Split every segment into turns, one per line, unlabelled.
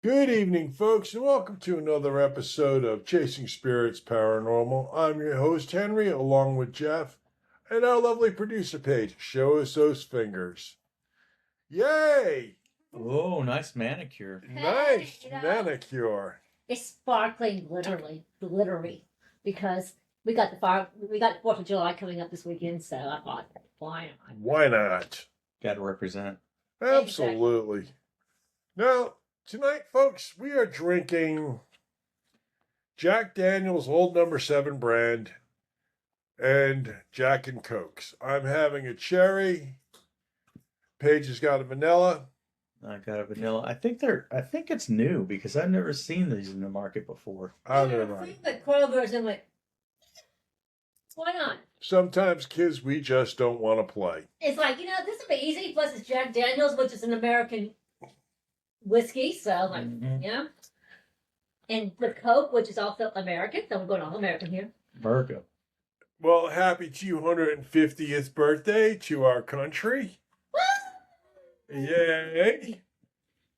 Good evening, folks, and welcome to another episode of Chasing Spirits Paranormal. I'm your host, Henry, along with Jeff, and our lovely producer, Paige. Show us those fingers. Yay!
Oh, nice manicure.
Nice
you know,
manicure.
It's sparkling, glittery, because we got the 4th of July coming up this weekend, so I thought, why not?
Why not?
Got to represent.
Absolutely. Now, tonight, folks, we are drinking Jack Daniel's Old Number 7 brand and Jack and Cokes. I'm having a cherry. Paige has got a vanilla.
I got a vanilla. I think it's new because I've never seen these in the market before.
I
Yeah,
don't
I
know.
think the Kroger's and went, why not?
Sometimes kids, we just don't want to play.
It's like, this will be easy, plus it's Jack Daniel's, which is an American whiskey, so
Mhm.
And the Coke, which is also American, so we're going all American here.
Virgo.
Well, happy 250th birthday to our country. Yay.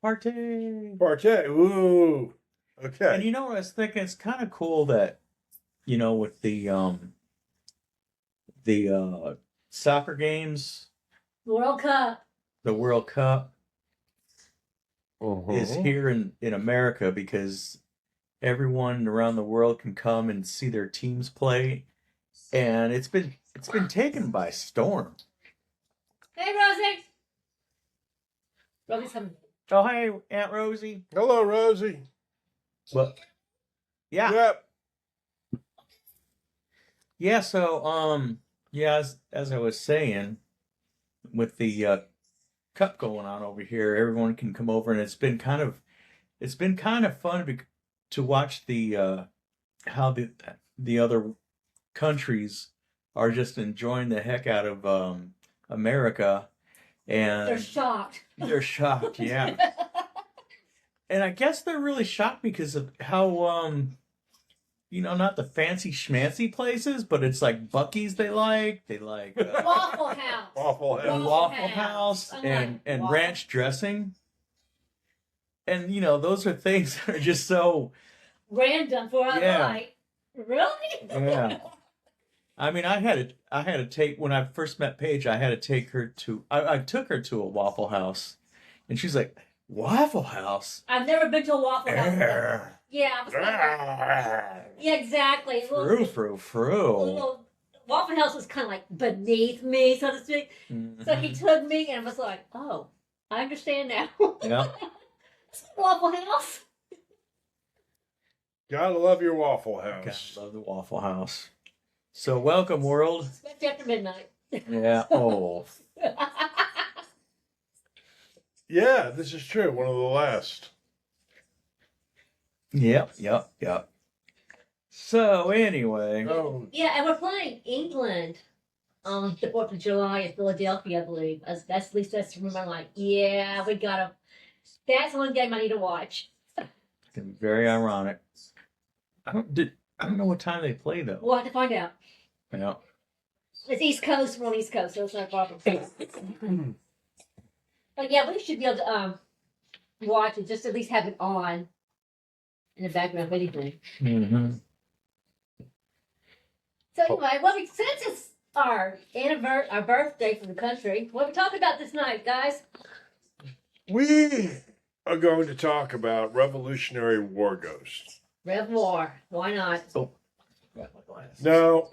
Party.
Partay. Ooh. Okay.
And you know what I was thinking? It's kind of cool that, with the soccer games,
World Cup.
the World Cup
Uh-huh.
is here in America because everyone around the world can come and see their teams play, and it's been taken by storm.
Hey, Rosie. Rosie's coming.
Oh, hey, Aunt Rosie.
Hello, Rosie.
What? Yeah.
Yep.
Yeah, so as I was saying, with the cup going on over here, everyone can come over, and it's been kind of fun to watch the how the other countries are just enjoying the heck out of America, and
They're shocked.
they're shocked, yeah. And I guess they're really shocked because of how not the fancy schmancy places, but it's like Buc-ee's they like
Waffle House.
Waffle House.
and Waffle House
I'm
and
like, wow.
ranch dressing. And those are things that are just so
Random for a
Yeah.
night. Really?
Yeah. I mean, I had to take when I first met Paige. I had to take her to. I took her to a Waffle House, and she's like, "Waffle House."
I've never been to a Waffle House.
Err.
Yeah, I was like, yeah, exactly.
Frou.
Little Waffle House was kind of like beneath me, so to speak. So he took me and was like, "Oh, I understand now."
Yeah.
Waffle House.
Gotta love your Waffle
God,
House.
love the Waffle House. So welcome, world.
Especially after midnight.
Yeah. Oh.
Yeah, this is true. One of the last.
Yep. So anyway,
Oh,
Yeah, and we're playing England on the 4th of July in Philadelphia, I believe. At least that's the rumor. I'm like, yeah, we gotta. That's one game I need to watch.
it's gonna be very ironic. I don't know what time they play though.
We'll have to find out.
Yeah.
It's East Coast, we're on East Coast, so it's not a problem. But yeah, we should be able to watch it, just at least have it on in the background of anything.
Mm-hmm.
So anyway, since it's our birthday for the country, what are we talking about this night, guys?
we are going to talk about Revolutionary War ghosts.
Rev War. Why not?
Oh. Got my glasses.
Now,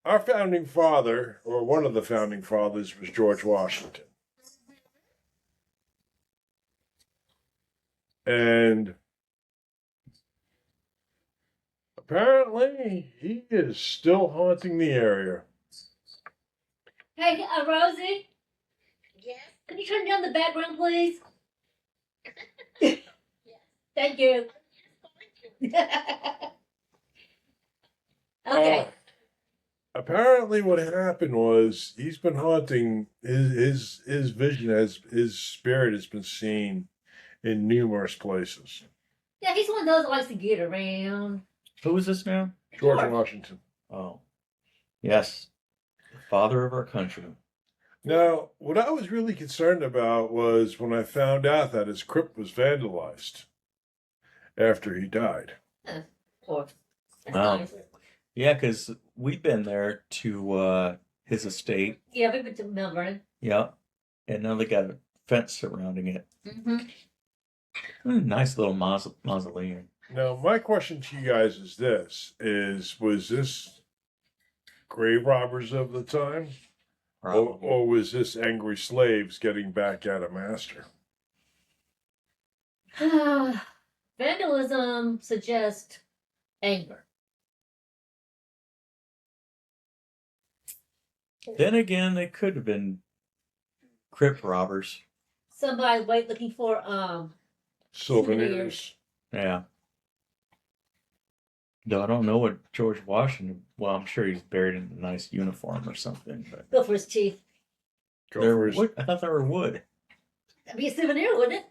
our founding father, or one of the founding fathers, was George Washington. And apparently, he is still haunting the area.
Hey, Rosie? Yes? Can you turn down the background, please? Yes. Thank you. Okay.
Apparently, what happened was he's been haunting his vision, his spirit has been seen in numerous places.
Yeah, he's one of those that likes to get around.
Who is this now?
George
George.
Washington.
Oh, yes, the father of our country.
Now, what I was really concerned about was when I found out that his crypt was vandalized after he died.
Or that's
Wow.
nice.
Yeah, because we've been there to his estate.
Yeah, we went to Mount Vernon.
Yeah, and now they got a fence surrounding it.
Mm-hmm.
Nice little mausoleum.
Now, my question to you guys is this: was this grave robbers of the time,
Probably.
or was this angry slaves getting back at a master?
Vandalism suggests anger.
Then again, they could have been crypt robbers.
Somebody looking for
Souvenirs.
Yeah. Though I don't know what George Washington. Well, I'm sure he's buried in a nice uniform or something. But
go for his teeth.
Go
they're
for his.
wood. I thought they were wood.
That'd be a souvenir, wouldn't it?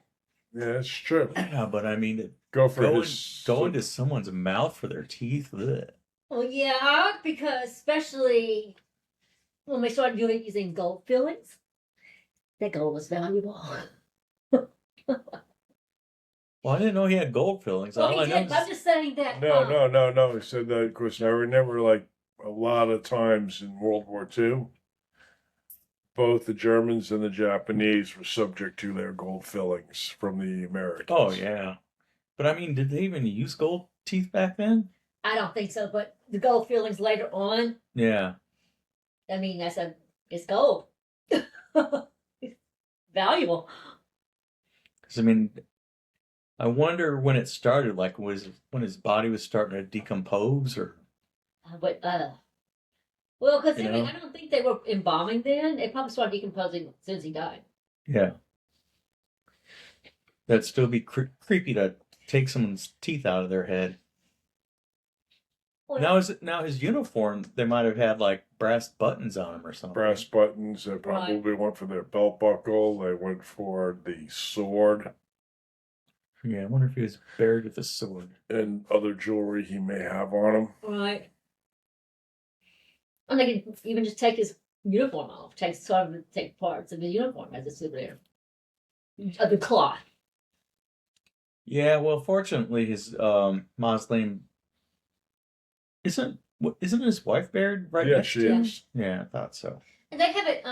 Yeah, it's true.
Yeah, but I mean,
Go for
go
his.
into someone's mouth for their teeth. Ugh.
Well, yeah, because especially when we started using gold fillings, that gold was valuable.
Well, I didn't know he had gold fillings.
Well,
All I
he
know
did. I'm
is
just saying that.
No. He said that because I remember, like, a lot of times in World War II, both the Germans and the Japanese were subject to their gold fillings from the Americans.
oh yeah, but I mean, did they even use gold teeth back then?
I don't think so, but the gold fillings later on,
Yeah.
I mean, it's gold. It's valuable.
Because I mean, I wonder when it started. Like, was when his body was starting to decompose, or
But well, because
You know?
I don't think they were embalming then. They probably started decomposing as soon as he died.
yeah, that'd still be creepy to take someone's teeth out of their head.
Well,
Now his uniform, they might have had like brass buttons on him or something.
Brass buttons. They probably went for their belt buckle. They went for the sword
Yeah, I wonder if he was buried with a sword.
and other jewelry he may have on him.
right. And they could even just take his uniform off, take parts of his uniform as a souvenir of the cloth.
Yeah, well, fortunately, his mausoleum isn't his wife buried right
Yeah,
next
she
to him?
is.
Yeah, I thought so.
And they have it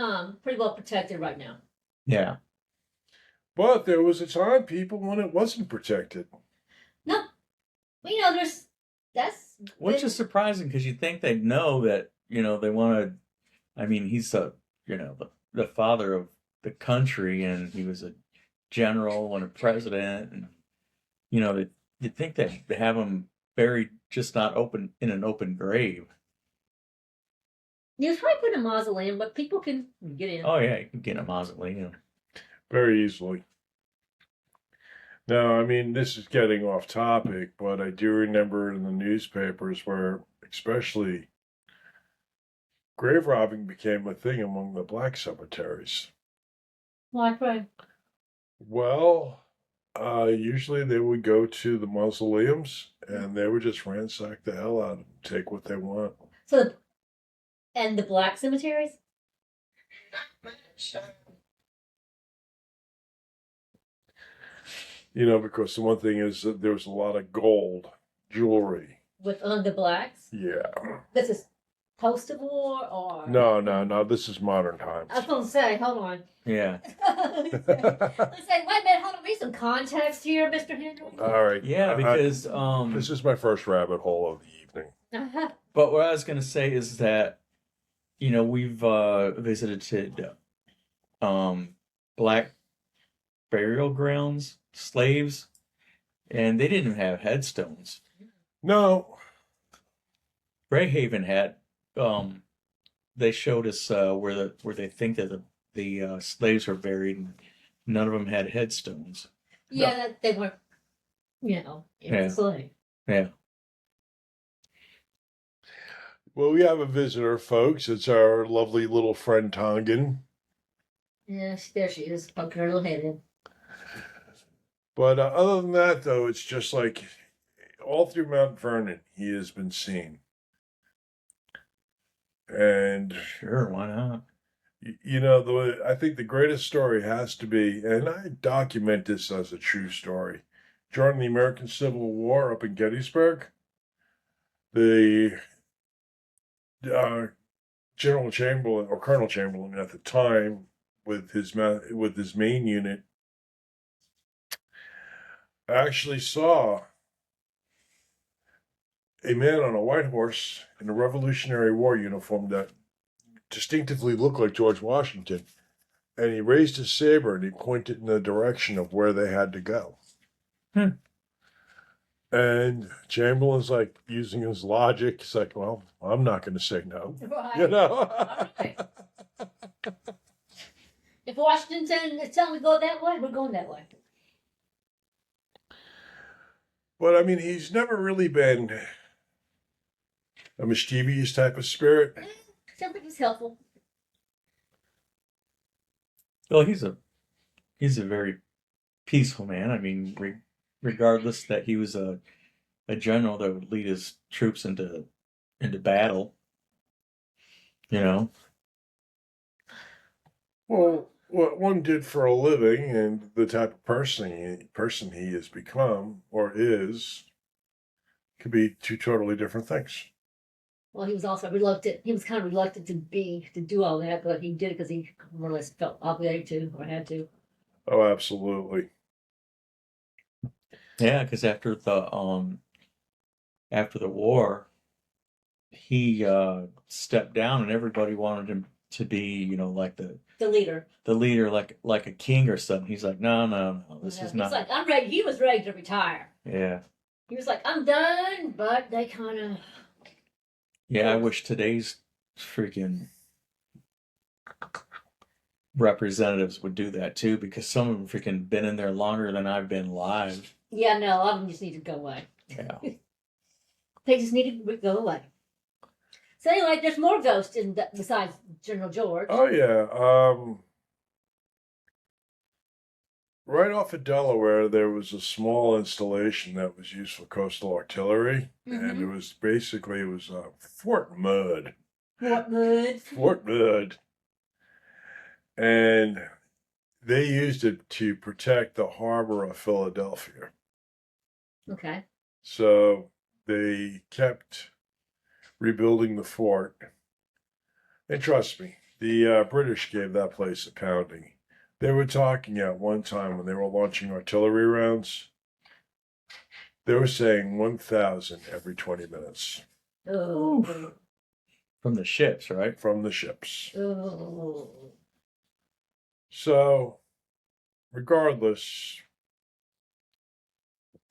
pretty well protected right now.
Yeah.
But there was a time, people, when it wasn't protected.
No, well, that's
Which is surprising because you think they'd know that, they want to. I mean, he's the father of the country, and he was a general and a president, and you'd think that they have him buried just not open in an open grave.
You probably put in a mausoleum, but people can get in.
Oh yeah, you can get a mausoleum.
Very easily. Now, I mean, this is getting off topic, but I do remember in the newspapers where, especially, grave robbing became a thing among the black cemeteries.
Why, pray?
Well, usually they would go to the mausoleums and they would just ransack the hell out of them, take what they want.
So, and the black cemeteries?
Because the one thing is that there was a lot of gold jewelry.
With the blacks?
Yeah.
This is post-war or?
No. This is modern times.
I was going to say, hold on.
Yeah.
Let's say, wait a minute, hold on. We need some context here, Mr. Henry.
All right.
Yeah, because
this is my first rabbit hole of the evening.
But what I was gonna say is that we've visited black burial grounds, slaves, and they didn't have headstones.
No.
Greyhaven had. They showed us where they think that the slaves were buried, and none of them had headstones.
Yeah, they weren't,
Yeah.
slave.
Yeah.
Well, we have a visitor, folks. It's our lovely little friend Tongan.
Yeah, there she is, poking her little head in.
But other than that, though, it's just like all through Mount Vernon, he has been seen. And
Sure, why not?
You know, I think the greatest story has to be, and I document this as a true story. During the American Civil War up in Gettysburg, the General Chamberlain or Colonel Chamberlain at the time, with his main unit, actually saw a man on a white horse in a Revolutionary War uniform that distinctively looked like George Washington, and he raised his saber and he pointed in the direction of where they had to go. And Chamberlain's like using his logic. He's like, well, I'm not going to say no.
Right.
You know?
All right. If Washington is telling me to go that way, we're going that way.
But I mean, he's never really been a mischievous type of spirit.
Sounds like he's helpful.
Well, he's a very peaceful man. I mean, regardless that he was a general that would lead his troops into battle. You know.
Well, what one did for a living and the type of person he has become or is could be two totally different things.
Well, he was also reluctant. He was kind of reluctant to do all that, but he did it because he more or less felt obligated to or had to.
Oh, absolutely.
Yeah, because after the war, he stepped down, and everybody wanted him to be, you know, like the leader, like a king or something. He's like, no, this is not.
He's like, I'm ready. He was ready to retire.
Yeah.
He was like, I'm done, but they kind of.
Yeah, I wish today's freaking representatives would do that too, because some of them freaking been in there longer than I've been live.
Yeah, no, a lot of them just need to go away.
Yeah.
They just need to go away. So anyway, there's more ghosts besides General George.
Oh yeah. Right off of Delaware, there was a small installation that was used for coastal artillery, and it was Fort Mudd.
Fort Mudd.
Fort Mudd. And they used it to protect the harbor of Philadelphia.
Okay.
So they kept rebuilding the fort. And trust me, the British gave that place a pounding. They were talking at one time when they were launching artillery rounds. They were saying 1,000 every 20 minutes.
Oh.
From the ships, right?
From the ships.
Oh.
So, regardless,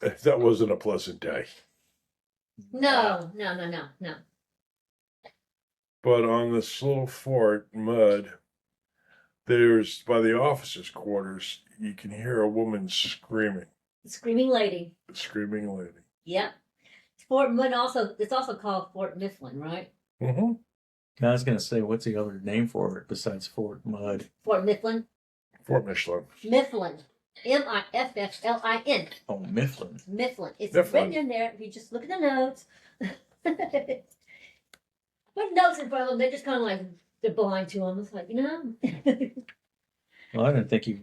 that wasn't a pleasant day.
No.
But on this little Fort Mudd, there's, by the officers' quarters, you can hear a woman screaming.
The screaming lady.
The screaming lady.
Yep. Fort Mudd it's also called Fort Mifflin, right?
Mm-hmm.
I was gonna say, what's the other name for it besides Fort Mudd?
Fort Mifflin.
Fort Michelin.
Mifflin. Mifflin.
Oh, Mifflin.
Mifflin. It's
Mifflin.
written in there. If you just look at the notes. Put notes in front of them. They're just kind of like, they're blind to them. It's like, you know.
Well, I didn't think you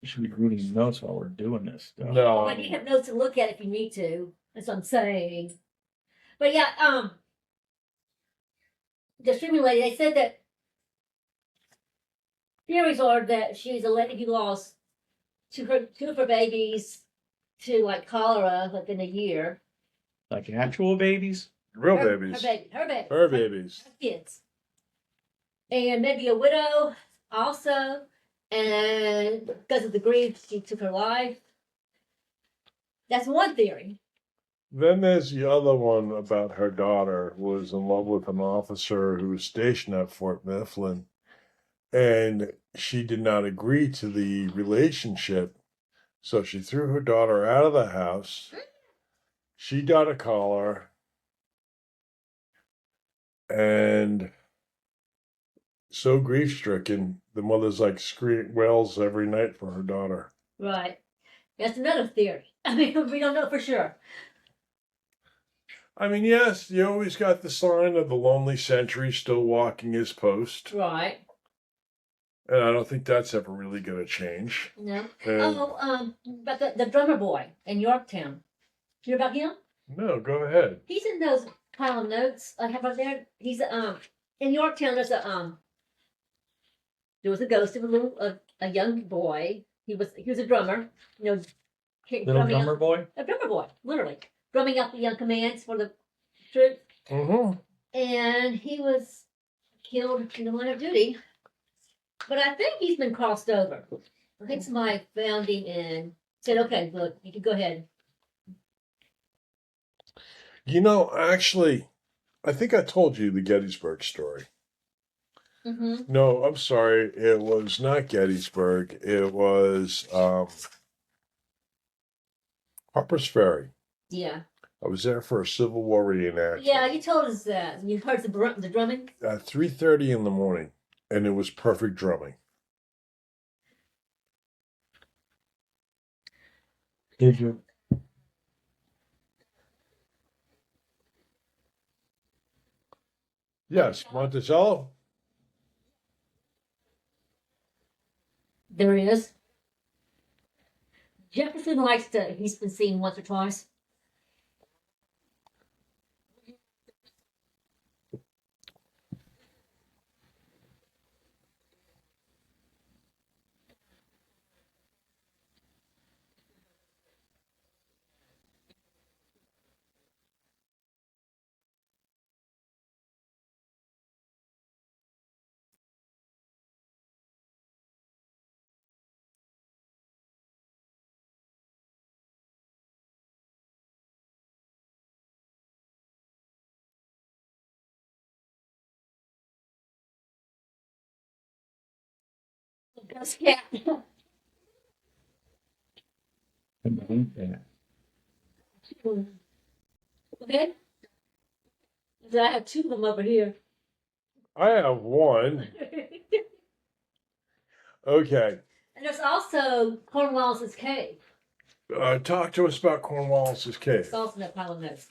should be reading notes while we're doing this stuff.
No.
But you have notes to look at if you need to. That's what I'm saying. But yeah, the streaming lady, they said that theories are that she's a lady who lost two of her babies to like cholera within a year.
Like actual babies?
Real babies.
Her babies. Her kids. And maybe a widow also. And because of the grief, she took her life. That's one theory.
Then there's the other one about her daughter who was in love with an officer who was stationed at Fort Mifflin. And she did not agree to the relationship. So she threw her daughter out of the house. She got a collar. And so grief stricken, the mother's like wails every night for her daughter.
Right. That's another theory. I mean, we don't know for sure.
I mean, yes, you always got the sign of the lonely sentry still walking his post.
Right.
And I don't think that's ever really going to change.
No.
And
But the drummer boy in Yorktown. You hear about him?
no, go ahead.
He's in those pile of notes I have up there. He's in Yorktown. There was a ghost of a young boy. He was a drummer. You know,
Little drummer boy.
a drummer boy, literally drumming up the young commands for the troops.
Mm-hmm.
And he was killed in the line of duty. But I think he's been crossed over. I think somebody found him and said, "Okay, look, you can go ahead."
You know, actually, I think I told you the Gettysburg story.
Mm-hmm.
No, I'm sorry. It was not Gettysburg. It was Harper's Ferry.
Yeah.
I was there for a Civil War reenactment.
Yeah, you told us that. You heard the drumming?
At 3:30 in the morning, and it was perfect drumming.
Did you?
Yes, Monticello.
There he is. Jefferson likes to, he's been seen once or twice. Yeah. Okay. I have two of them over here.
I have one. Okay.
And there's also Cornwallis's cave.
Talk to us about Cornwallis's cave.
It's also in that pile of notes.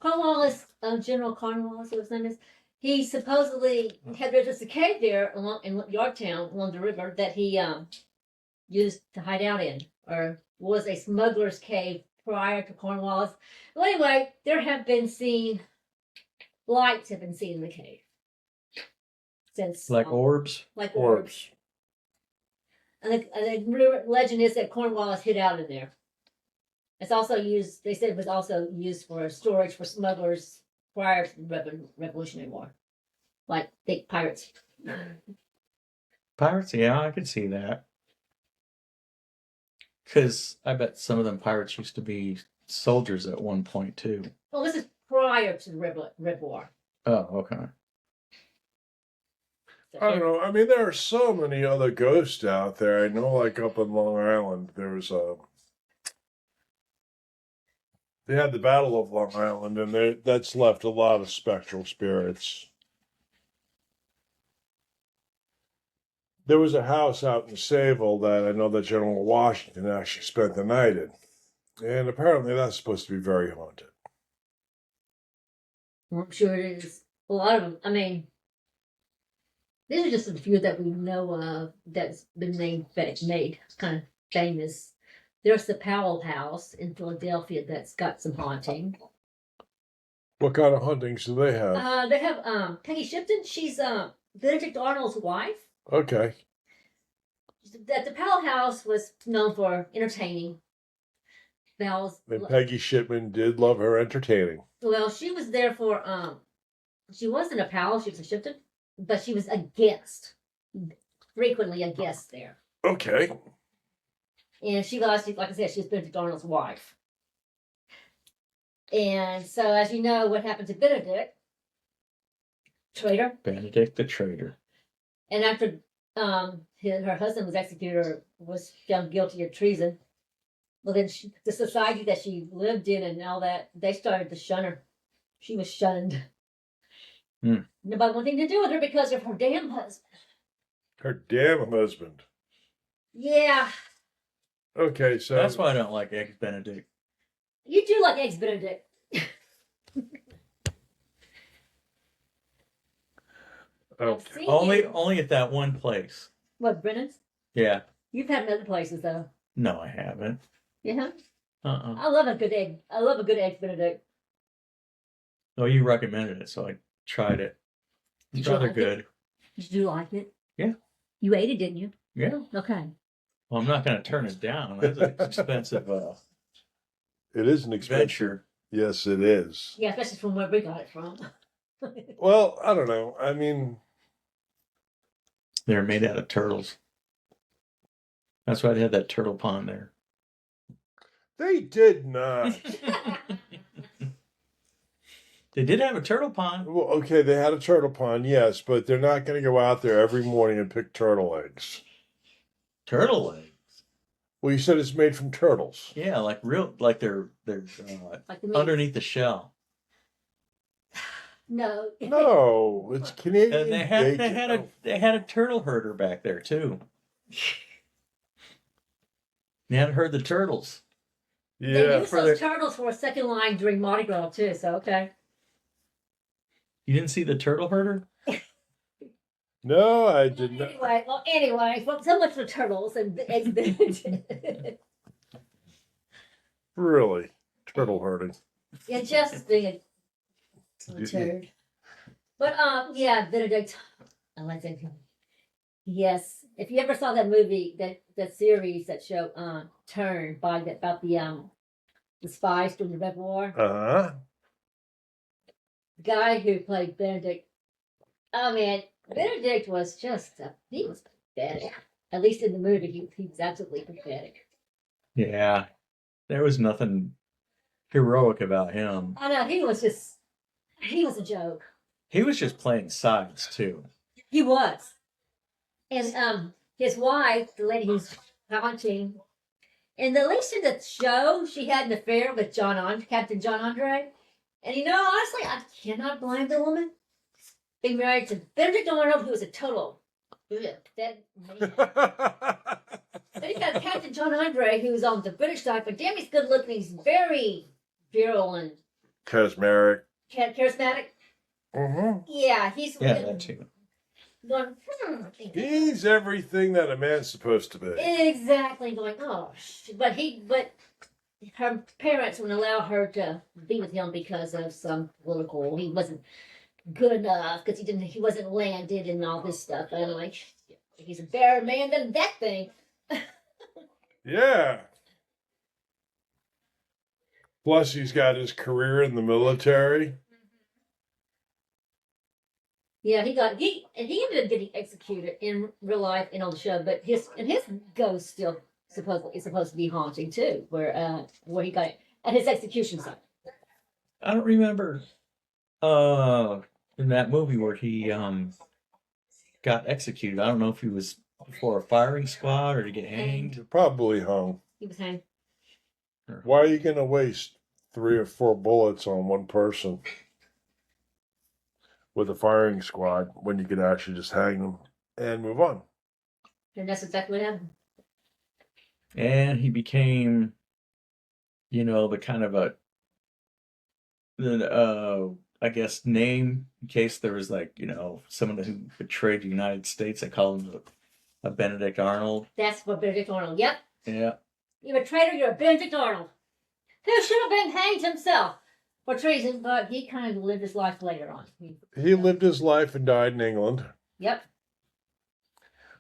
Cornwallis, General Cornwallis, what his name is, he supposedly there's a cave there along in Yorktown along the river that he used to hide out in, or was a smuggler's cave prior to Cornwallis. Well, anyway, lights have been seen in the cave since
Like orbs.
like orbs. And the legend is that Cornwallis hid out in there. It's also used. They said it was also used for storage for smugglers prior to the Revolutionary War, like big pirates.
Pirates, yeah, I could see that. Because I bet some of them pirates used to be soldiers at one point too.
Well, this is prior to the Red War.
Oh, okay.
I don't know. I mean, there are so many other ghosts out there. I know, like up in Long Island, there was they had the Battle of Long Island, and that's left a lot of spectral spirits. There was a house out in Sayville that I know that General Washington actually spent the night in. And apparently that's supposed to be very haunted.
Well, I'm sure it is. A lot of them. I mean, these are just a few that we know of that's been made kind of famous. There's the Powell House in Philadelphia that's got some haunting.
What kind of hauntings do they have?
They have Peggy Shipton. She's Benedict Arnold's wife.
Okay.
That the Powell House was known for entertaining.
And Peggy Shipman did love her entertaining.
Well, she was there for she wasn't a Powell, she was a Shipton, but she was a guest, frequently a guest there.
Okay.
And she was, like I said, she was Benedict Arnold's wife. And so, as you know, what happened to Benedict? Traitor.
Benedict the traitor.
And after her husband was executed or was found guilty of treason, well, then the society that she lived in and all that, they started to shun her. She was shunned. Nobody wanted anything to do with her because of her damn husband.
Her damn husband.
Yeah.
Okay, so
that's why I don't like Eggs Benedict.
You do like Eggs Benedict.
okay.
Only at that one place.
What, Brennan's?
Yeah.
You've had them other places though.
No, I haven't.
Yeah.
Uh-uh.
I love a good egg. I love a good egg Benedict.
Oh, you recommended it, so I tried it. It's
Did you
rather
like it?
good.
Did you like it?
Yeah.
You ate it, didn't you?
Yeah.
Okay.
Well, I'm not going to turn it down. That's an expensive
It is an expensive.
venture.
Yes, it is.
Yeah, especially from where we got it from.
Well, I don't know. I mean,
They're made out of turtles. That's why they had that turtle pond there.
they did not.
They did have a turtle pond.
Well, okay, they had a turtle pond, yes, but they're not going to go out there every morning and pick turtle eggs.
Turtle eggs.
Well, you said it's made from turtles.
Yeah, like they're
Like the meat.
underneath the shell.
No.
No, it's Canadian.
And they had a turtle herder back there too. They had to herd the turtles.
They
Yeah.
used those turtles for a second line during Mardi Gras too, so okay.
You didn't see the turtle herder?
No, I did not.
Anyway, well, so much for turtles and eggs Benedict.
Really, turtle herding.
Yeah, just being a turd. But yeah, Benedict. I like that. Yes, if you ever saw that movie, that series, that show, Turn, about the spies during the Red War,
Uh-huh.
the guy who played Benedict. Oh man, Benedict was he was pathetic. At least in the movie, he was absolutely pathetic.
Yeah. There was nothing heroic about him.
I know he was a joke.
He was just playing sides too.
He was. And his wife, the lady who's haunting, and at least in the show, she had an affair with Captain John Andre. And honestly, I cannot blame the woman. Being married to Benedict Arnold, who was a total dead man. Then you got Captain John Andre, who's on the British side, but damn, he's good looking. He's very virile and
Charismatic.
charismatic.
Mm-hmm.
Yeah, he's
That too.
going,
He's everything that a man's supposed to be.
exactly going, oh, but her parents wouldn't allow her to be with him because of some political. He wasn't good enough because he wasn't landed and all this stuff. And I'm like, he's a better man than that thing.
Yeah. Plus, he's got his career in the military.
Yeah, he ended up getting executed in real life and on the show, but his ghost still supposedly is supposed to be haunting too, where he got at his execution site.
I don't remember in that movie where he got executed. I don't know if he was before a firing squad or to get hanged.
Probably hung.
He was hanged.
Why are you going to waste 3 or 4 bullets on one person with a firing squad when you could actually just hang them and move on?
And that's exactly what happened.
And he became, the kind of I guess, name in case there was someone who betrayed the United States. They call him a Benedict Arnold.
That's what Benedict Arnold. Yep.
Yeah.
You're a traitor. You're a Benedict Arnold, who should have been hanged himself for treason, but he kind of lived his life later on.
He lived his life and died in England.
Yep.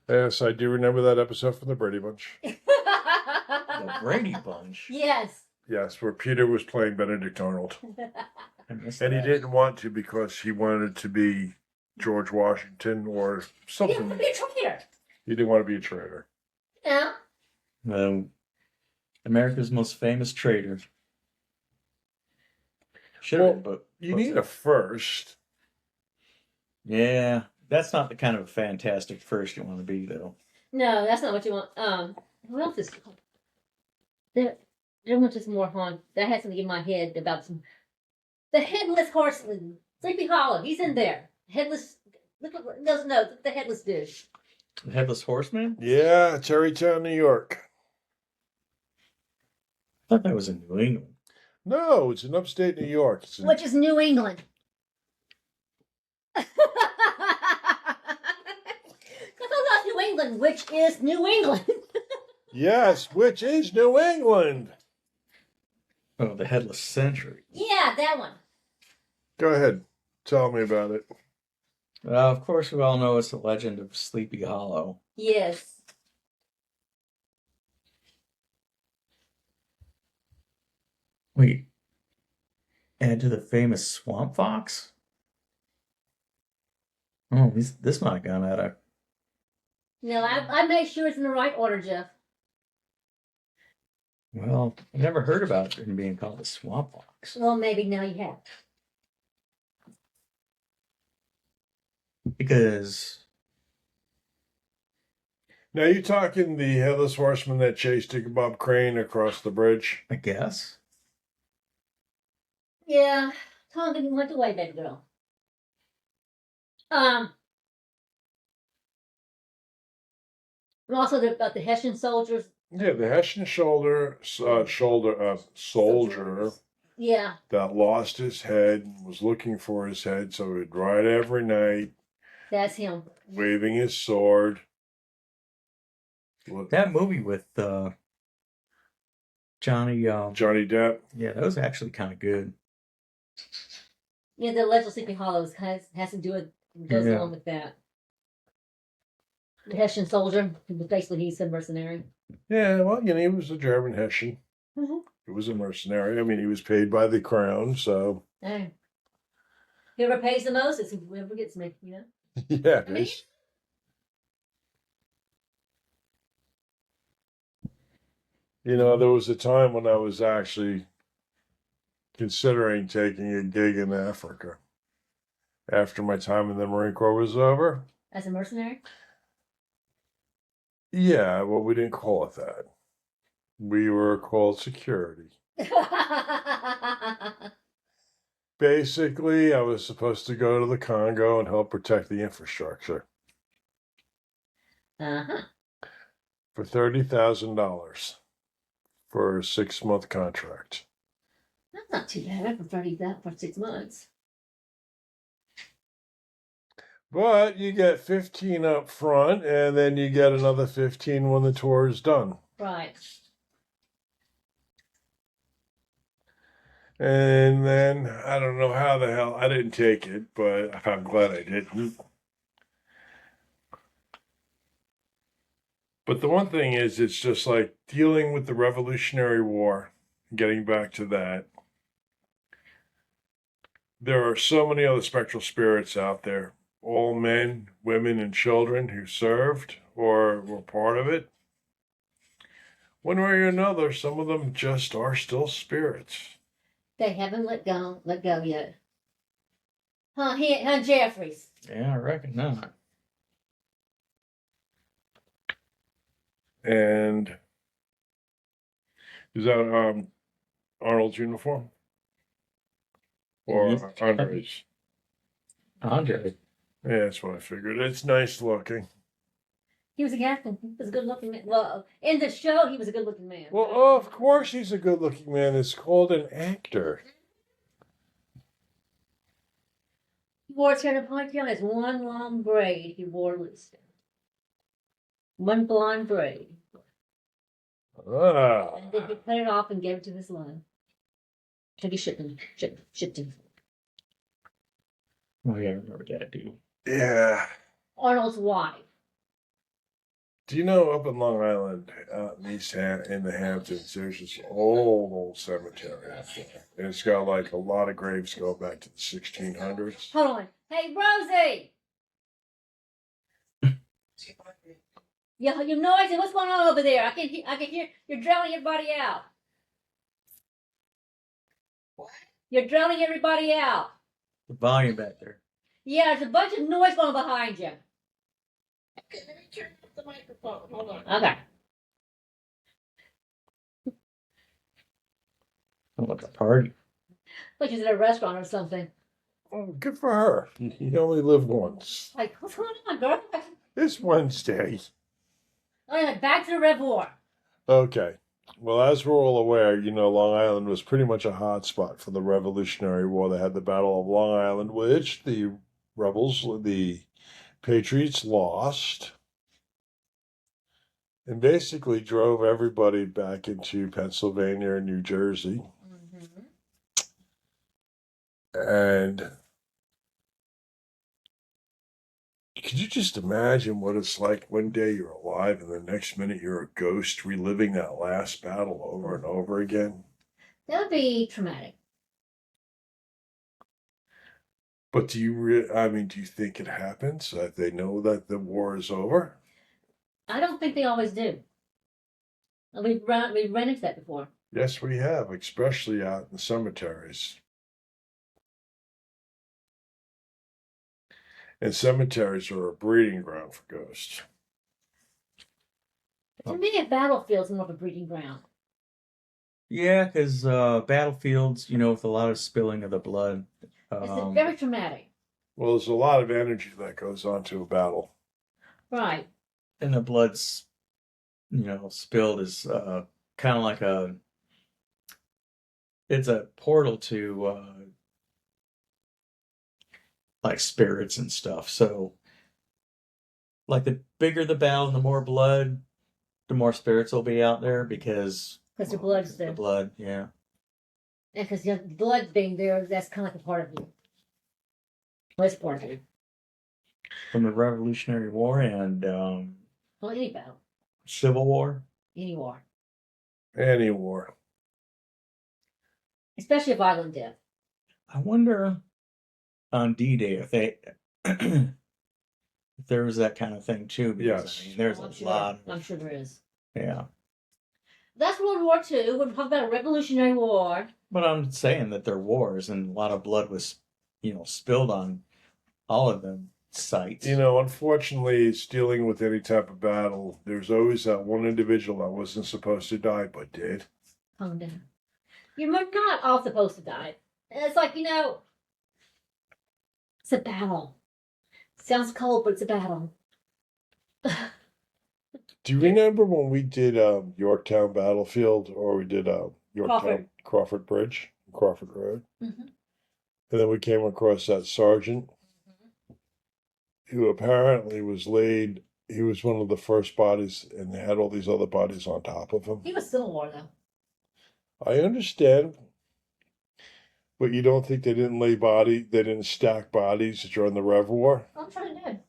Yes, I do remember that episode from the Brady Bunch.
The Brady Bunch.
Yes.
Yes, where Peter was playing Benedict Arnold.
I missed
And he
that.
didn't want to because he wanted to be George Washington or
He didn't
something.
want to be a traitor.
He didn't want to be a traitor.
Yeah.
America's most famous traitor. Should
Well,
have been, but
You need a first.
yeah, that's not the kind of fantastic first you want to be, though.
No, that's not what you want. Who else is there? There was just more haunt. That had something in my head about the headless horseman, Sleepy Hollow. He's in there. Headless. No, the headless dude.
The Headless Horseman?
Yeah, Terrytown, New York.
I thought that was in New England.
No, it's in upstate New York. It's in,
Which is New England. I thought that was New England, which is New England.
Yes, which is New England.
Oh, the Headless Century.
Yeah, that one.
Go ahead. Tell me about it.
Of course, we all know it's the legend of Sleepy Hollow.
Yes.
Wait, add to the famous Swamp Fox? Oh, this might have gone out of...
No, I made sure it's in the right order, Jeff.
Well, I never heard about it being called a Swamp Fox.
Well, maybe now you have.
Because...
Now, you talking the Headless Horseman that chased Bob Crane across the bridge?
I guess.
Yeah, Tongan went away, baby girl. And also about the Hessian soldiers.
Yeah, the Hessian soldier
Yeah.
that lost his head and was looking for his head, so he'd ride every night.
That's him.
Waving his sword.
That movie with Johnny
Depp.
Yeah, that was actually kind of good.
Yeah, the Legend of Sleepy Hollows has to do with goes along with that. The Hessian soldier, basically he's a mercenary.
Yeah, well, he was a German Hessian.
Mm-hmm.
He was a mercenary. I mean, he was paid by the crown, so.
Hey. Whoever pays the most is whoever gets me, you know?
Yeah,
I mean,
there was a time when I was actually considering taking a gig in Africa after my time in the Marine Corps was over.
as a mercenary?
Yeah, well, we didn't call it that. We were called security. Basically, I was supposed to go to the Congo and help protect the infrastructure
Uh-huh.
for $30,000 for a 6-month contract.
That's not too bad for 30,000 for 6 months.
But you get 15 up front, and then you get another 15 when the tour is done.
Right.
And then I don't know how the hell I didn't take it, but I'm glad I didn't. But the one thing is, it's just like dealing with the Revolutionary War, getting back to that. There are so many other spectral spirits out there, all men, women, and children who served or were part of it. One way or another, some of them just are still spirits.
They haven't let go yet. Huh, Jeffries?
Yeah, I reckon not.
And is that Arnold's uniform? Or Andre's?
Andre.
Yeah, that's what I figured. It's nice looking.
He was a captain. He was a good looking man. Well, in the show, he was a good looking man.
Well, of course he's a good looking man. It's called an actor.
He wore his hair in a ponytail as one long braid. He wore loose. One blonde braid.
Ah.
And then he cut it off and gave it to his line. Took his shipped him.
Oh, yeah, I remember that, dude.
Yeah.
Arnold's wife.
Do you know up in Long Island, out in the Hamptons, there's this old cemetery out there. And it's got like a lot of graves going back to the 1600s.
Hold on. Hey, Rosie! Yeah, you're noisy. What's going on over there? I can hear you're drowning everybody out.
What?
You're drowning everybody out.
The volume back there.
Yeah, there's a bunch of noise going behind you.
Okay, let me turn up the microphone. Hold on.
Okay.
Oh, it's a party.
Like she's at a restaurant or something.
Oh, good for her. You only live once.
Like, what's going on, girl?
It's Wednesday.
Anyway, back to the Reservoir.
Okay. Well, as we're all aware, Long Island was pretty much a hot spot for the Revolutionary War. They had the Battle of Long Island, which the Patriots lost. and basically drove everybody back into Pennsylvania and New Jersey.
Mm-hmm.
And could you just imagine what it's like one day you're alive and the next minute you're a ghost reliving that last battle over and over again?
That would be traumatic.
But do you do you think it happens that they know that the war is over?
I don't think they always do. We've run into that before.
Yes, we have, especially out in the cemeteries. And cemeteries are a breeding ground for ghosts.
To me, a battlefield's more of a breeding ground.
Yeah, because battlefields, with a lot of spilling of the blood.
It's very traumatic.
Well, there's a lot of energy that goes on to a battle.
Right.
And the blood's, spilled is kind of like it's a portal to like spirits and stuff. So, like the bigger the battle and the more blood, the more spirits will be out there because
the blood's there.
The blood, yeah.
And because the blood being there, that's kind of like a part of you. Well, it's part of you.
From the Revolutionary War and
Well, any battle.
Civil War.
Any war.
Any war.
Especially a violent death.
I wonder on D-Day if they if there was that kind of thing too. Because,
Yes.
There's
I'm
a
sure.
lot.
I'm sure there is.
Yeah.
That's World War II. We're talking about a Revolutionary War.
But I'm saying that there are wars and a lot of blood was, spilled on all of them sites.
Unfortunately, it's dealing with any type of battle. There's always that one individual that wasn't supposed to die but did.
Calm down. You're not all supposed to die. It's like, it's a battle. Sounds cold, but it's a battle.
Do you remember when we did Yorktown Battlefield, or we did Yorktown Crawford Bridge, Crawford Road?
Mm-hmm.
And then we came across that sergeant who apparently was laid. He was one of the first bodies, and they had all these other bodies on top of him.
He was Civil War, though.
I understand, but you don't think they didn't stack bodies during the Rev War?
I'm sure they did.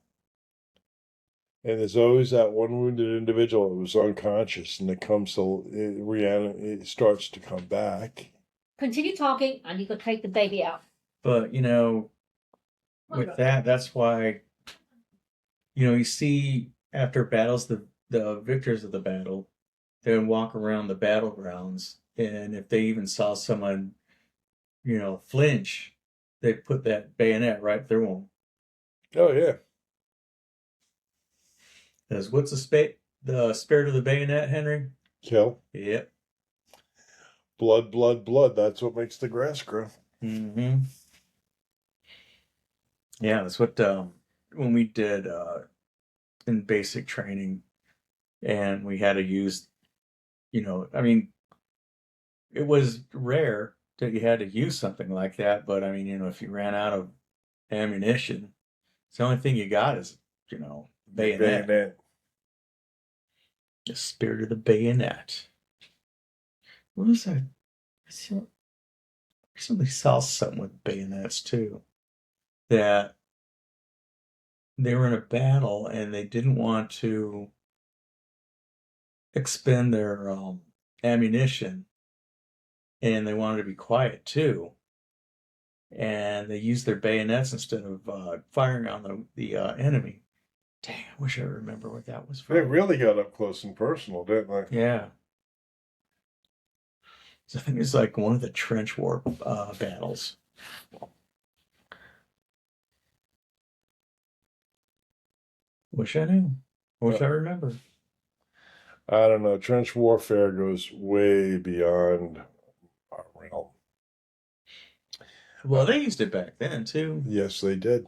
And there's always that one wounded individual who was unconscious, and it starts to come back.
Continue talking. I need to take the baby out.
But with that's why you see after battles the victors of the battle, they would walk around the battlegrounds, and if they even saw someone flinch, they put that bayonet right through them.
Oh yeah.
Because what's the spirit of the bayonet, Henry?
Kill.
Yep.
Blood, blood, blood. That's what makes the grass grow.
Mm-hmm. Yeah, that's what when we did in basic training, and we had to use, it was rare that you had to use something like that, but if you ran out of ammunition, it's the only thing you got is, bayonet. The spirit of the bayonet. What was that? I recently saw something with bayonets too. That they were in a battle and they didn't want to expend their ammunition, and they wanted to be quiet too. And they used their bayonets instead of firing on the enemy. Dang, I wish I remember what that was from.
They really got up close and personal, didn't they?
Yeah. So I think it's like one of the trench war battles. Wish I knew. Wish I remember.
I don't know. Trench warfare goes way beyond our realm.
Well, they used it back then too.
Yes, they did.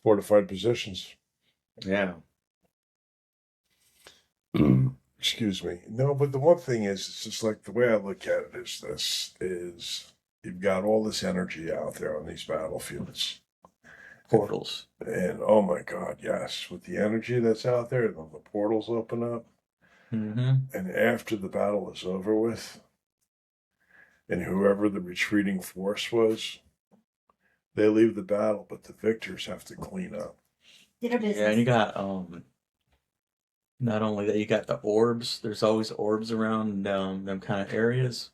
Fortified positions.
Yeah.
Excuse me. No, but the one thing is, it's just like the way I look at it is you've got all this energy out there on these battlefields.
portals.
And oh my God, yes, with the energy that's out there, the portals open up.
Mm-hmm.
And after the battle is over with, and whoever the retreating force was, they leave the battle, but the victors have to clean up.
Dinner business.
Yeah, and you got not only that, you got the orbs. There's always orbs around them kind of areas.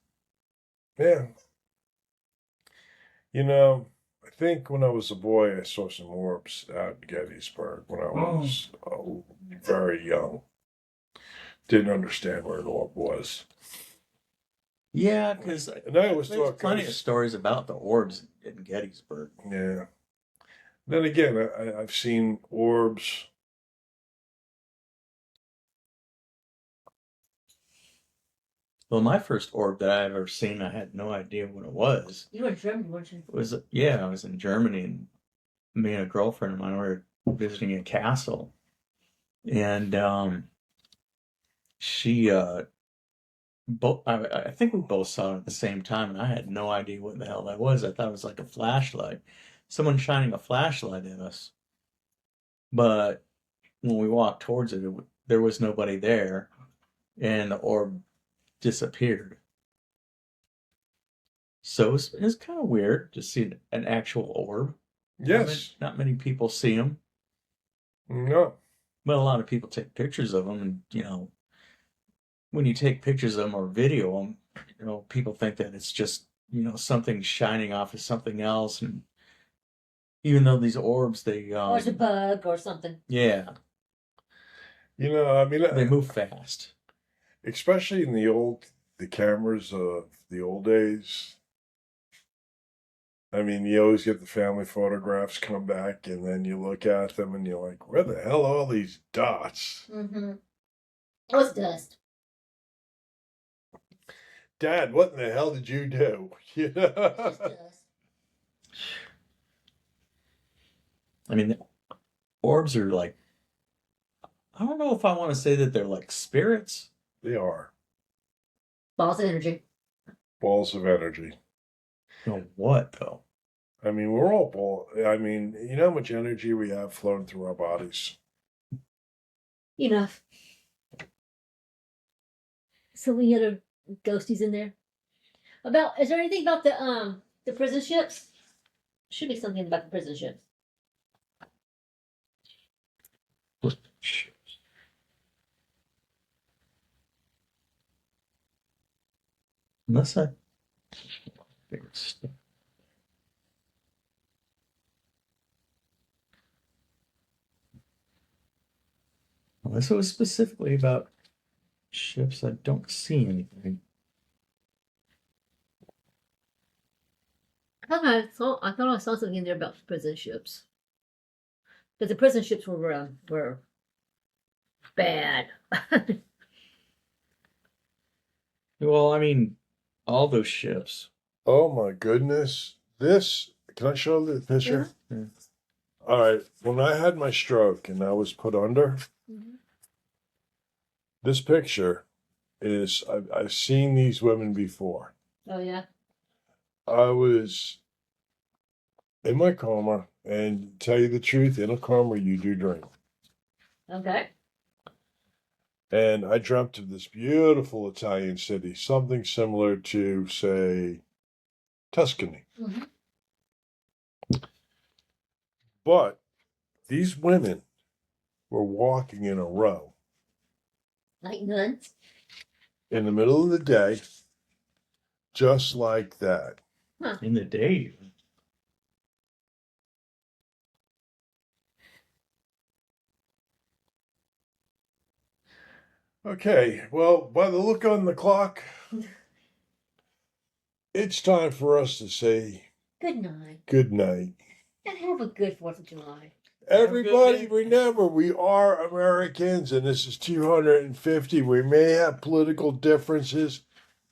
Yeah. You know, I think when I was a boy, I saw some orbs out in Gettysburg when I was very young. Didn't understand what an orb was.
Yeah, because
And I always
there's
thought,
plenty of stories about the orbs in Gettysburg.
yeah. Then again, I've seen orbs.
Well, my first orb that I ever seen, I had no idea what it was.
You were in Germany, weren't you?
It was I was in Germany, and me and a girlfriend of mine were visiting a castle, and she both I think we both saw it at the same time, and I had no idea what the hell that was. I thought it was like a flashlight, someone shining a flashlight at us. But when we walked towards it, there was nobody there, and the orb disappeared. So it's kind of weird to see an actual orb.
Yes.
Not many people see them,
No.
but a lot of people take pictures of them. And, you know, when you take pictures of them or video them, you know, people think that it's just, you know, something shining off of something else. And even though these orbs, they...
or it's a bug or something.
Yeah.
You know, I mean...
They move fast.
Especially in the cameras of the old days. I mean, you always get the family photographs come back, and then you look at them, and you're like, where the hell are all these dots?
Mm-hmm. What's dust?
Dad, what in the hell did you do?
Just dust.
I mean, the orbs are like... I don't know if I want to say that they're like spirits.
They are.
Balls of energy.
Balls of energy.
You know what, though?
I mean, we're all I mean, you know how much energy we have flowing through our bodies?
Enough. So we had a ghosties in there. Is there anything about the prison ships? Should be something about the prison ships.
Unless I figured stuff. Unless it was specifically about ships, I don't see anything.
I thought I saw something in there about prison ships. But the prison ships were bad.
Well, I mean, all those ships.
Oh my goodness. Can I show the picture?
Yeah.
All right. When I had my stroke and I was put under, this picture is, I've seen these women before.
Oh, yeah.
I was in my coma, and tell you the truth, in a coma you do dream.
Okay.
And I dreamt of this beautiful Italian city, something similar to, say, Tuscany.
Mm-hmm.
But these women were walking in a row
Like nuns.
in the middle of the day, just like that.
In the day.
Okay, well, by the look on the clock, it's time for us to say
Good night.
good night.
And have a good 4th of July.
Everybody, remember, we are Americans, and this is 250. We may have political differences.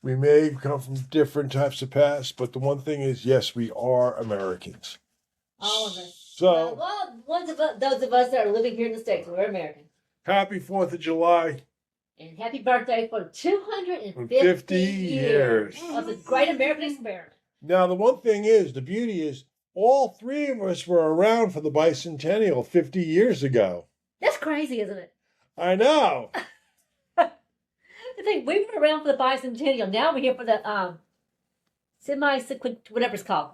We may come from different types of past, but the one thing is, yes, we are Americans.
All of us.
So,
Those of us that are living here in the States, we're Americans.
happy 4th of July.
And happy birthday for 250
50 years.
of the great American experiment.
Now, the one thing is, the beauty is, all three of us were around for the bicentennial 50 years ago.
That's crazy, isn't it?
I know.
I think we were around for the bicentennial. Now we're here for the semi-sequent, whatever it's called.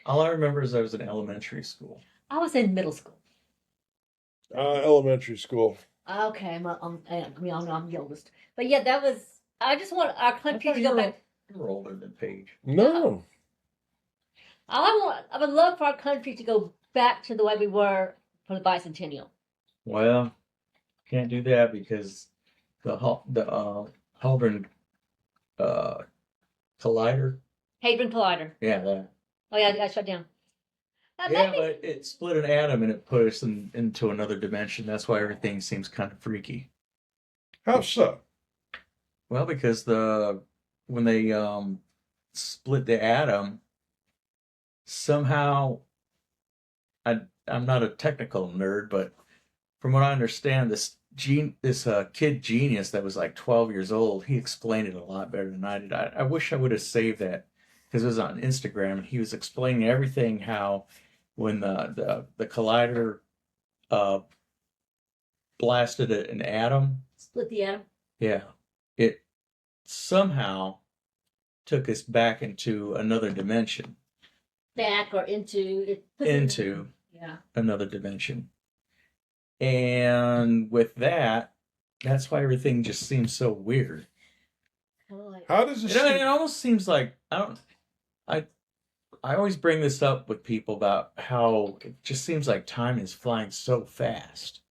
All I remember is I was in elementary school.
I was in middle school.
Elementary school.
Okay, I'm the oldest. But yeah, that was. I just want our country to go back.
You were older than Paige.
No.
I would love for our country to go back to the way we were for the bicentennial.
Well, can't do that because the Hadron Collider.
Hadron Collider.
Yeah, that.
Oh yeah, it got shut down.
Yeah, but it split an atom and it put us into another dimension. That's why everything seems kind of freaky.
How so?
Well, because when they split the atom, somehow I'm not a technical nerd, but from what I understand, this kid genius that was like 12 years old, he explained it a lot better than I did. I wish I would have saved that because it was on Instagram and he was explaining everything how when the collider blasted an atom,
Split the atom.
yeah, it somehow took us back into another dimension.
Back or into yeah.
Another dimension. And with that, that's why everything just seems so weird.
How does
It almost seems like I always bring this up with people about how it just seems like time is flying so fast.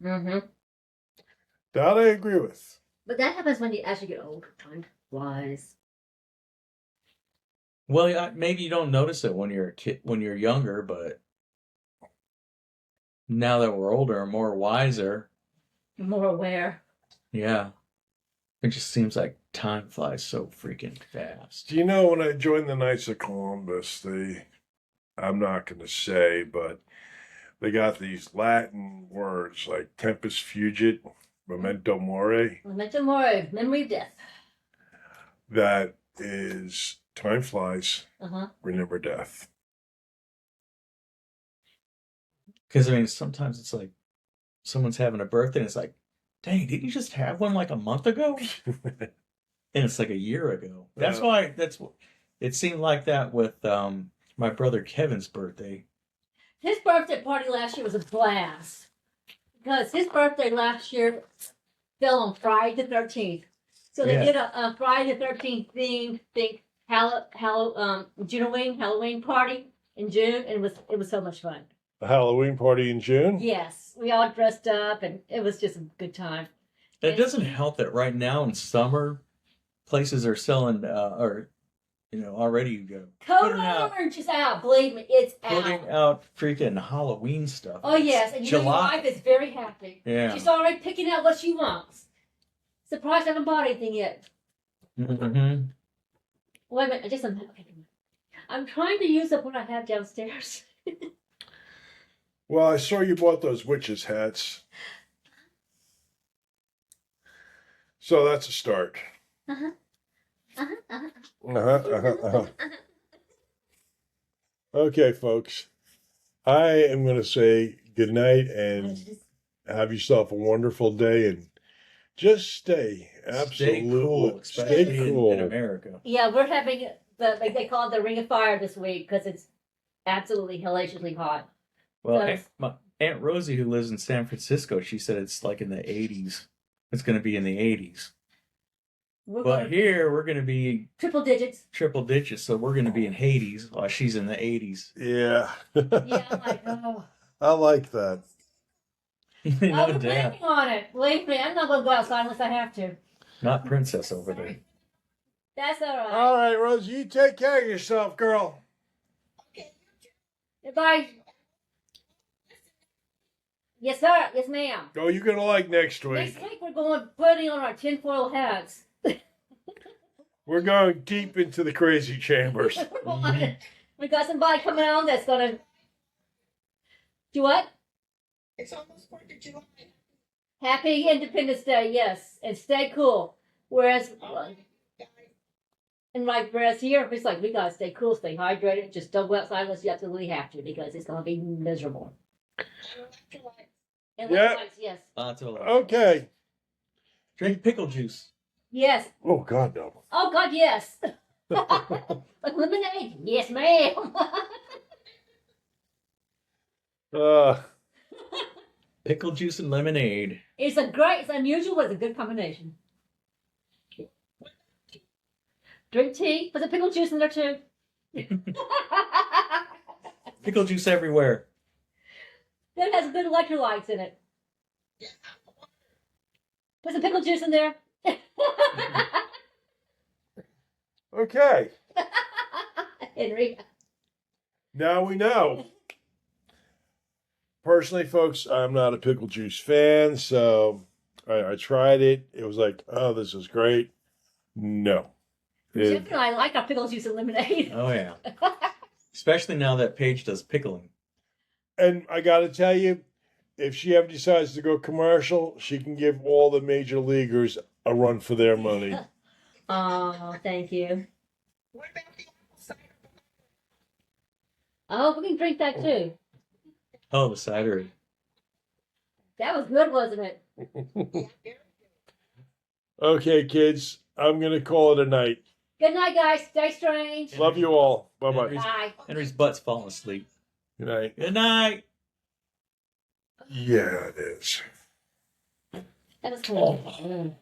Mm-hmm.
That I agree with.
But that happens when you actually get older. Time flies.
Well, maybe you don't notice it when you're a kid, when you're younger, but now that we're older and more wiser,
More aware.
yeah, it just seems like time flies so freaking fast.
Do you know when I joined the Knights of Columbus, I'm not going to say, but they got these Latin words like tempus fugit, memento mori.
Memento mori, memory of death.
That is time flies, remember death.
Because I mean, sometimes it's like someone's having a birthday, and it's like, dang, didn't you just have one like a month ago? And it's like a year ago. That's why it seemed like that with my brother Kevin's birthday.
His birthday party last year was a blast because his birthday last year fell on Friday the 13th. So they did a Friday the 13th themed Halloween party in June, and it was so much fun.
A Halloween party in June?
Yes, we all dressed up, and it was just a good time.
It doesn't help that right now in summer, places are selling, already
Code Orange is out. Believe me, it's
putting
out.
out freaking Halloween stuff.
Oh yes, and your wife is very happy.
Yeah.
She's already picking out what she wants. Surprised I haven't bought anything yet.
Mm-hmm.
Wait a minute, I'm trying to use up what I have downstairs.
Well, I saw you bought those witches' hats. So that's a start. Okay, folks. I am going to say good night and have yourself a wonderful day and just stay absolutely
Stay cool in
cool.
America.
Yeah, we're having they call it the Ring of Fire this week because it's absolutely hellaciously hot.
Well, my Aunt Rosie, who lives in San Francisco, she said it's like in the 80s. It's going to be in the 80s. But here we're going to be
triple digits.
Triple digits, so we're going to be in Hades while she's in the 80s.
Yeah.
Yeah, I'm like, oh.
I like that.
No
we're
doubt.
planning on it. Believe me, I'm not going to go outside unless I have to.
Not Princess over there.
That's all right.
All right, Rose, you take care of yourself, girl.
Bye. Yes, sir. Yes, ma'am.
Oh, you're going to like next week.
Next week we're going putting on our tinfoil hats.
We're going deep into the crazy chambers.
We got somebody coming on that's going to do what?
It's almost 4th of July.
Happy Independence Day, yes. And stay cool. Whereas And like whereas here, it's like we gotta stay cool, stay hydrated. Just don't go outside unless you absolutely have to because it's gonna be miserable. And
Yeah.
electrolytes, yes,
Lots of
Okay.
Drink pickle juice.
yes.
Oh God, no.
Oh God, yes. Like lemonade, yes, ma'am.
Pickle juice and lemonade.
It's unusual, but it's a good combination. Drink tea. Put the pickle juice in there too.
Pickle juice everywhere.
It has good electrolytes in it. Put some pickle juice in there.
Okay.
Henry.
Now we know. Personally, folks, I'm not a pickle juice fan, so I tried it. It was like, oh, this is great. No.
Jeff and I like our pickle juice and lemonade.
Oh yeah. Especially now that Paige does pickling.
And I got to tell you, if she ever decides to go commercial, she can give all the major leaguers a run for their money.
Oh, thank you.
What about the apple cider?
Oh, we can drink that too.
Oh, the cider.
That was good, wasn't it?
Okay, kids, I'm going to call it a night.
Good night, guys. Stay strange.
Love you all. Bye-bye.
Bye.
Henry's butt's falling asleep.
Good night.
Good night.
Yeah, it is.
That was cool.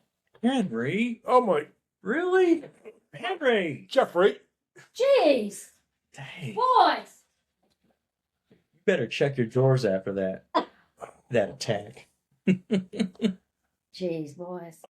Henry?
Oh, my.
Really? Henry!
Jeffrey.
Jeez,
Dang.
boys.
You better check your drawers after that. That attack.
Jeez, boys.